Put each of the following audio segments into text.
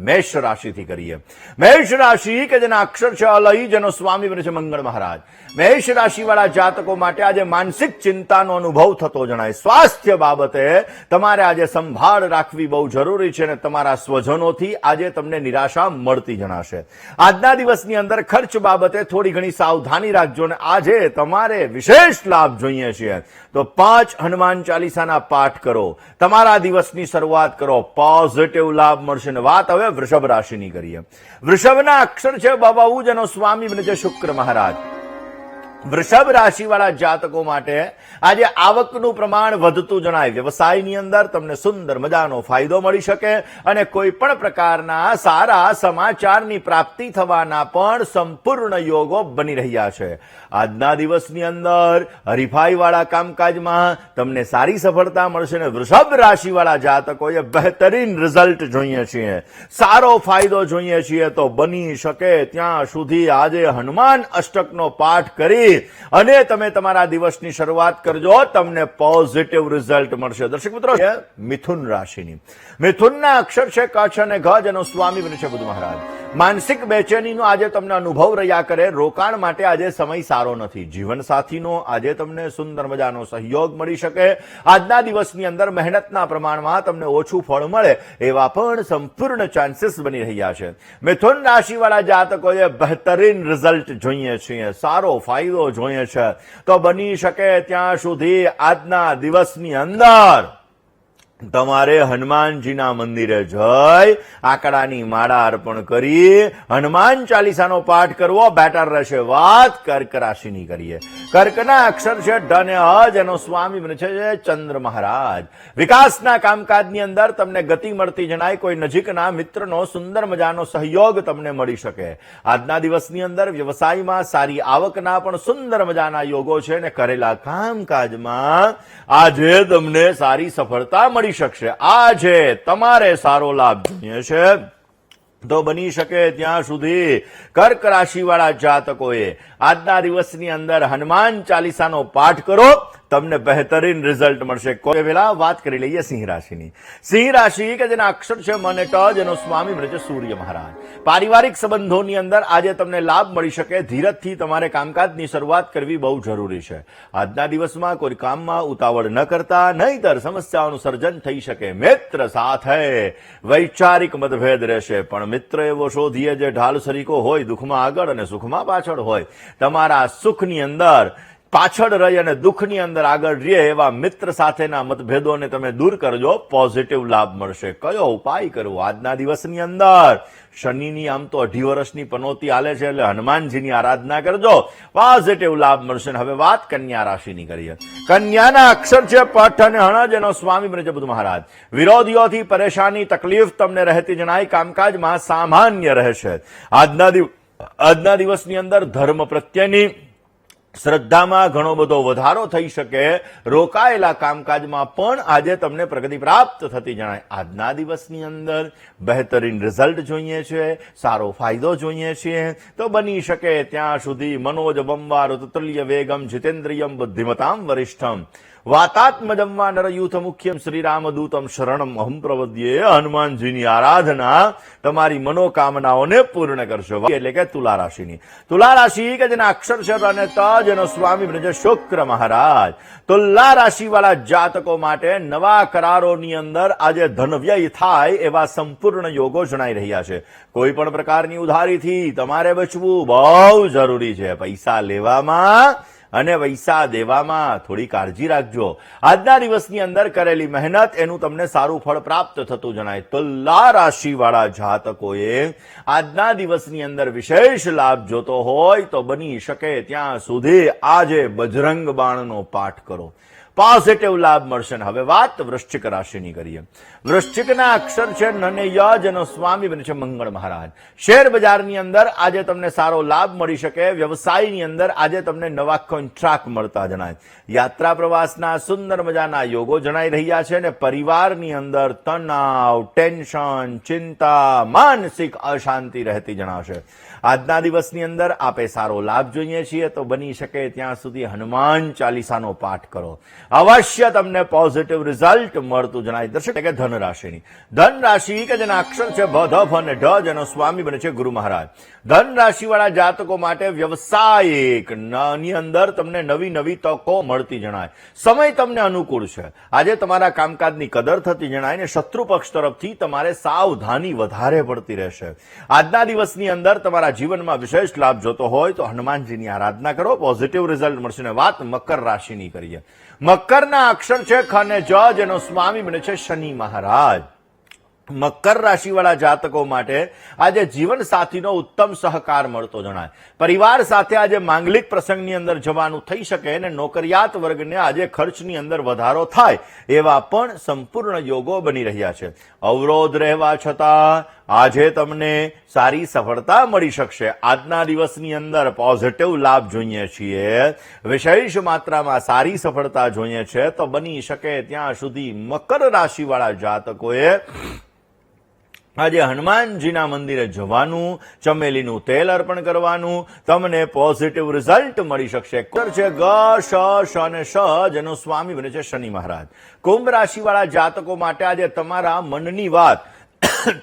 મેષ રાશિથી કરીએ. મેષ રાશિ કે જેના અક્ષર છે અલય, જેનો સ્વામી બને છે મંગળ મહારાજ. મેષ રાશિવાળા જાતકો માટે આજે માનસિક ચિંતાનો અનુભવ થતો જણાય. સ્વાસ્થ્ય બાબતે તમારે આજે સંભાળ રાખવી બહુ જરૂરી છે અને તમારા સ્વજનોથી આજે તમને નિરાશા મળતી જણાશે. આજના દિવસની અંદર ખર્ચ બાબતે થોડી ઘણી સાવધાની રાખજો અને આજે તમારે વિશેષ લાભ જોઈએ છે તો 5 હનુમાન ચાલીસાના પાઠ કરો, તમારા દિવસની શરૂઆત કરો, પોઝિટિવ લાભ મળશે. વાત હવે વૃષભ રાશિની કરીએ. વૃષભના અક્ષર છે બબાઉ, જેનો સ્વામી બને છે શુક્ર મહારાજ. વૃષભ રાશિવાળા જાતકો માટે આજે આવકનું પ્રમાણ વધતું જણાય. વ્યવસાયની અંદર તમને સુંદર મજાનો ફાયદો મળી શકે અને કોઈ પણ પ્રકારના સારા સમાચારની પ્રાપ્તિ થવાના પણ સંપૂર્ણ યોગો બની રહ્યા છે. આજના દિવસની અંદર હરીફાઈવાળા કામકાજમાં તમને સારી સફળતા મળશે અને વૃષભ રાશિવાળા જાતકોએ બહેતરીન રિઝલ્ટ જોઈએ છીએ, સારો ફાયદો જોઈએ છીએ તો બની શકે ત્યાં સુધી આજે હનુમાન અષ્ટકનો પાઠ કરી અને તમે તમારા દિવસની શરૂઆત કરજો, તમને પોઝિટિવ રિઝલ્ટ મળશે. દર્શક મિત્રો, મિથુન રાશિની. મિથુનના અક્ષર છે ક છે અને ઘ, જેનો સ્વામી બને છે બુધ મહારાજ. માનસિક બેચેનીનો આજે તમને અનુભવ રહ્યા કરે. રોકાણ માટે આજે સમય સારો નથી. જીવનસાથીનો આજે તમને સુંદર મજાનો સહયોગ મળી શકે. આજના દિવસની અંદર મહેનતના પ્રમાણમાં તમને ઓછું ફળ મળે એવા પણ સંપૂર્ણ ચાન્સીસ બની રહ્યા છે. મિથુન રાશિવાળા જાતકોએ બહેતરીન રિઝલ્ટ જોઈએ છીએ, સારો ફાયદો જોઈએ છે તો બની શકે ત્યાં સુધી આજના દિવસની અંદર તમારે હનુમાનજીના મંદિરે જઈ આકડાની માળા અર્પણ કરી હનુમાન ચાલીસાનો પાઠ કરવો બેટર રહેશે. વાત કર્ક રાશિની કરીએ. કર્કના અક્ષર છે ઢ અને અ, જેનો સ્વામી બને છે ચંદ્ર મહારાજ. વિકાસના કામકાજની અંદર તમને ગતિ મળતી જણાય. કોઈ નજીકના મિત્રનો સુંદર મજાનો સહયોગ તમને મળી શકે. આજના દિવસની અંદર વ્યવસાયમાં સારી આવકના પણ સુંદર મજાના યોગો છે અને કરેલા કામકાજમાં આજે તમને સારી સફળતા મળી શકશે. આજે તમારે સારો લાભ જોઈએ છે તો બની શકે ત્યાં સુધી કર્ક રાશિવાળા જાતકોએ આજના દિવસની અંદર હનુમાન ચાલીસાનો પાઠ કરો, તમને બહેતરીન રિઝલ્ટ મળશે. કોઈ વેલા વાત કરી લઈએ સિંહ રાશિની. સિંહ રાશિ કે જેના અક્ષર છે મ અને ટ, જેનો સ્વામી બને છે સૂર્ય મહારાજ. પારિવારિક સંબંધોની અંદર આજે તમને લાભ મળી શકે. ધીરજથી તમારે કામકાજની શરૂઆત કરવી બહુ જરૂરી છે. આજના દિવસમાં કોઈ કામમાં ઉતાવળ ન કરતા, નહીંતર સમસ્યાઓનું સર્જન થઈ શકે. મિત્ર સાથે વૈચારિક મતભેદ રહેશે, પણ મિત્ર એવો શોધીએ જે ઢાલ સરીકો હોય, દુઃખમાં આગળ અને સુખમાં પાછળ હોય. તમારા સુખની અંદર પાછળ રહી અને દુઃખની અંદર આગળ રહે એવા મિત્ર સાથેના મતભેદોને તમે દૂર કરજો, પોઝિટિવ લાભ મળશે. કયો ઉપાય કરવો આજના દિવસની અંદર? શનિની આમ તો 2.5 વર્ષની પનોતી હાલે છે એટલે હનુમાનજીની આરાધના કરજો, પોઝિટિવ લાભ મળશે. હવે વાત કન્યા રાશિની કરીએ. કન્યાના અક્ષર છે પઠ અને હણ, જેનો સ્વામી બને છે બુધ મહારાજ. વિરોધીઓથી પરેશાની તકલીફ તમને રહેતી જણાય. કામકાજમાં સામાન્ય રહેશે. આજના દિવસની અંદર ધર્મ પ્રત્યેની શ્રદ્ધામાં ઘણો બધો વધારો થઈ શકે. રોકાયેલા કામકાજમાં પણ આજે તમને પ્રગતિ પ્રાપ્ત થતી જણાય. આજના દિવસની અંદર બહેતરીન રિઝલ્ટ જોઈએ છે, સારો ફાયદો જોઈએ છે તો બની શકે ત્યાં સુધી મનોજ બંવાર તુલ્ય વેગમ જીતેન્દ્રિયમ બુદ્ધિમતામ વરિષ્ઠમ વાતાત્મજમ વા નરયુથ મુખ્યમ શ્રીરામદૂતમ શરણમ અહમ પ્રવદ્યે. હનુમાનજીની આરાધના તમારી મનોકામનાઓને પૂર્ણ કરશો. એટલે કે તુલા રાશિની. તુલા રાશિ કે જેના અક્ષર છે અને ત, જેનો સ્વામી બને છે શુક્ર મહારાજ. તુલા રાશિવાળા જાતકો માટે નવા કરારોની અંદર આજે ધનવ્યય થાય એવા સંપૂર્ણ યોગો જણાઈ રહ્યા છે. કોઈ પણ પ્રકારની ઉધારીથી તમારે બચવું બહુ જરૂરી છે. પૈસા લેવામાં અને પૈસા દેવામાં થોડી કાળજી રાખજો. આજના દિવસની અંદર કરેલી મહેનત એનું તમને સારું ફળ પ્રાપ્ત થતું જણાય. તુલા રાશિવાળા જાતકોએ આજના દિવસની અંદર વિશેષ લાભ જોતો હોય તો બની શકે ત્યાં સુધી આજે બજરંગ બાણનો પાઠ કરો, પોઝિટિવ લાભ મળશે. હવે વાત વૃશ્ચિક રાશિની કરીએ. વૃશ્ચિકના અક્ષર છે ન અને ય, જેનો સ્વામી બને છે મંગળ મહારાજ. શેર બજારની અંદર આજે તમને સારો લાભ મળી શકે. વ્યવસાયની અંદર આજે તમને નવા કોન્ટ્રાક્ટ મળતા જણાય. યાત્રા પ્રવાસના સુંદર મજાના યોગો જણાઈ રહ્યા છે અને પરિવારની અંદર તણાવ, ટેન્શન, ચિંતા, માનસિક અશાંતિ રહેતી જણાશે. આજના દિવસની અંદર આપે સારો લાભ જોઈએ છીએ તો બની શકે ત્યાં સુધી હનુમાન ચાલીસાનો પાઠ કરો. અવશ્ય તમને પોઝિટિવ રિઝલ્ટ મળતું જણાય. દર્શક કે ધન રાશિની ધન રાશિ કે જેના અક્ષર છે ભ ધ ફ અને ઢ, જેનો સ્વામી બને છે ગુરુ મહારાજ. ધન રાશિ વાળા જાતકો માટે વ્યવસાયિક ની અંદર તમને નવી નવી તકો મળતી જણાય. સમય તમને અનુકૂળ છે. આજે તમારા કામકાજની કદર થતી જણાય ને શત્રુ પક્ષ તરફથી તમારે સાવધાની વધારે પડતી રહેશે. આજના દિવસની અંદર તમારા જીવનમાં વિશેષ લાભ જોતો હોય તો હનુમાનજીની આરાધના કરો, પોઝિટિવ રિઝલ્ટ મળશે. ને વાત મકર રાશિની કરીએ. મકરના અક્ષર છે ખ અને જ, જેનો સ્વામી બને છે શનિ મહારાજ. મકર રાશિ વાળા જાતકો માટે આજે જીવન સાથીનો ઉત્તમ સહકાર મળતો જણાય. પરિવાર સાથે આજે માંગલિક પ્રસંગની અંદર જવાનું થઈ શકે અને નોકરિયાત વર્ગને આજે ખર્ચની અંદર વધારો થાય એવા પણ સંપૂર્ણ યોગો બની રહ્યા છે. અવરોધ રહેવા છતાં આજે તમને સારી સફળતા મળી શકશે. આજના દિવસની અંદર પોઝિટિવ લાભ જોઈએ છીએ, વિશેષ માત્રામાં સારી સફળતા જોઈએ છે તો બની શકે ત્યાં સુધી મકર રાશિ વાળા જાતકોએ આજે હનુમાનજીના મંદિરે જવાનું, ચમેલીનું તેલ અર્પણ કરવાનું, તમને પોઝિટિવ રિઝલ્ટ મળી શકશે. છે ગ શ અને શ, જેનો સ્વામી બને છે શનિ મહારાજ. કુંભ રાશિ વાળા જાતકો માટે આજે તમારા મનની વાત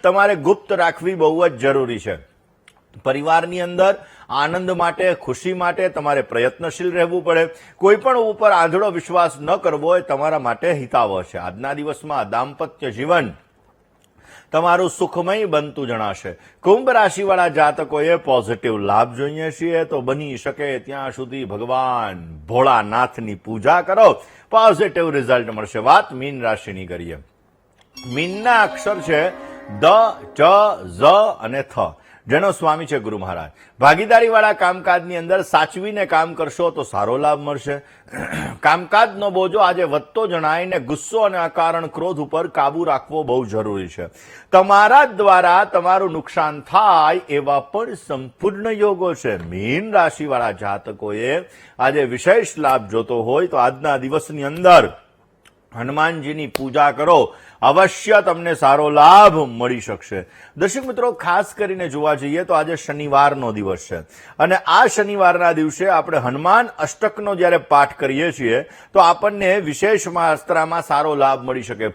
તમારે ગુપ્ત રાખવી બહુ જ જરૂરી છે. પરિવારની અંદર આનંદ માટે, ખુશી માટે તમારે પ્રયત્નશીલ રહેવું પડે. કોઈ પણ ઉપર આંધળો વિશ્વાસ ન કરવો એ તમારા માટે હિતાવહ છે. આજના દિવસમાં દાંપત્ય જીવન તમારું સુખમય બનતું જણાશે. કુંભ રાશિ વાળા જાતકોએ પોઝિટિવ લાભ જોઈએ છીએ તો બની શકે ત્યાં સુધી ભગવાન ભોળાનાથની પૂજા કરો, પોઝિટિવ રિઝલ્ટ મળશે. વાત મીન રાશિની કરીએ. મીનના અક્ષર છે દ, ચ, ઝ અને થ, જેનો સ્વામી છે ગુરુ મહારાજ. ભાગીદારી વાળા કામકાજની અંદર સાચવીને કામ કરશો તો સારો લાભ મળશે. કામકાજનો બોજો આજે વધતો જણાય ને ગુસ્સો અને અકારણ ક્રોધ ઉપર કાબુ રાખવો બહુ જરૂરી છે. તમારા દ્વારા તમારું નુકસાન થાય એવા પણ સંપૂર્ણ યોગો છે. મીન રાશિ વાળા જાતકોએ આજે વિશેષ લાભ જોતો હોય તો આજના દિવસની અંદર હનુમાનજીની પૂજા કરો, અવશ્ય તમને સારો લાભ મળી શકશે. દર્શક મિત્રો, ખાસ કરીને જોવા જઈએ તો આજે શનિવારનો દિવસ છે અને આ શનિવારના દિવસે આપણે હનુમાન અષ્ટકનો જ્યારે પાઠ કરીએ છીએ તો આપણને વિશેષ માત્રામાં સારો લાભ મળી શકે.